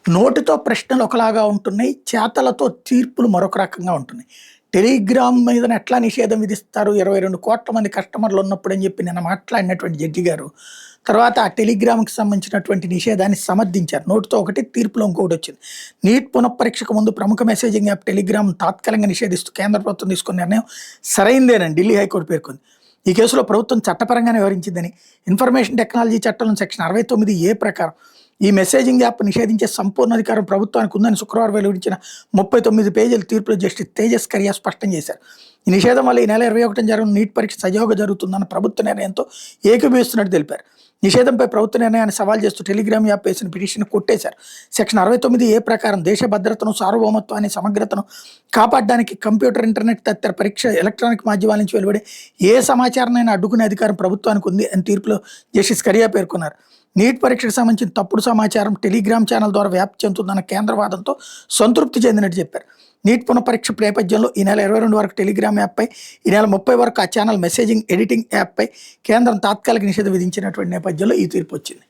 నోటితో ప్రశ్నలు ఒకలాగా ఉంటున్నాయి. చేతలతో తీర్పులు మరొక రకంగా ఉంటున్నాయి. టెలిగ్రామ్ మీద ఎట్లా నిషేధం విధిస్తారు? 22,00,00,000 మంది కస్టమర్లు ఉన్నప్పుడు అని చెప్పి నిన్న మాట్లాడినటువంటి జడ్జి గారు, తర్వాత ఆ టెలిగ్రామ్‌కి సంబంధించినటువంటి నిషేధాన్ని సమర్థించారు. నోటితో ఒకటి, తీర్పులో ఇంకొకటొచ్చింది. నీట్ పునఃపరీక్షకు ముందు ప్రముఖ మెసేజింగ్ యాప్ టెలిగ్రామ్ తాత్కాలికంగా నిషేధిస్తూ కేంద్ర ప్రభుత్వం తీసుకున్న నిర్ణయం సరైందేనని ఢిల్లీ హైకోర్టు పేర్కొంది. ఈ కేసులో ప్రభుత్వం చట్టపరంగానే వ్యవహరించిందని, ఇన్ఫర్మేషన్ టెక్నాలజీ చట్టంలో సెక్షన్ 69A ప్రకారం ఈ మెసేజింగ్ యాప్ నిషేధించే సంపూర్ణ అధికారం ప్రభుత్వానికి ఉందని శుక్రవారం వెలువరించిన 39 పేజీల తీర్పులో జస్టిస్ తేజస్ కరియా స్పష్టం చేశారు. ఈ నిషేధం వల్ల ఈ నెల 21న జరగనున్న నీట్ పరీక్ష సజావుగా జరుగుతుందన్న ప్రభుత్వ నిర్ణయంతో ఏకీభవిస్తున్నట్టు తెలిపారు. నిషేధంపై ప్రభుత్వ నిర్ణయాన్ని సవాల్ చేస్తూ టెలిగ్రామ్ యాప్ వేసిన పిటిషన్ కొట్టేశారు. సెక్షన్ 69A ప్రకారం దేశ భద్రతను, సార్వభౌమత్వాన్ని, సమగ్రతను కాపాడడానికి కంప్యూటర్, ఇంటర్నెట్ తదితర పరీక్ష ఎలక్ట్రానిక్ మాధ్యమాల నుంచి వెలువడే ఏ సమాచారాన్ని అడ్డుకునే అధికారం ప్రభుత్వానికి ఉంది అని తీర్పులో జస్టిస్ కరియా పేర్కొన్నారు. నీట్ పరీక్షకు సంబంధించిన తప్పుడు సమాచారం టెలిగ్రామ్ ఛానల్ ద్వారా వ్యాప్తి చెందుతుందన్న కేంద్ర వాదంతో సంతృప్తి చెందినట్టు చెప్పారు. నీట్ పునఃపరీక్ష నేపథ్యంలో ఈ నెల 22 వరకు టెలిగ్రామ్ యాప్పై, ఈ నెల 30 వరకు ఆ ఛానల్ మెసేజింగ్ ఎడిటింగ్ యాప్పై కేంద్రం తాత్కాలిక నిషేధం విధించినటువంటి నేపథ్యంలో ఈ తీర్పు వచ్చింది.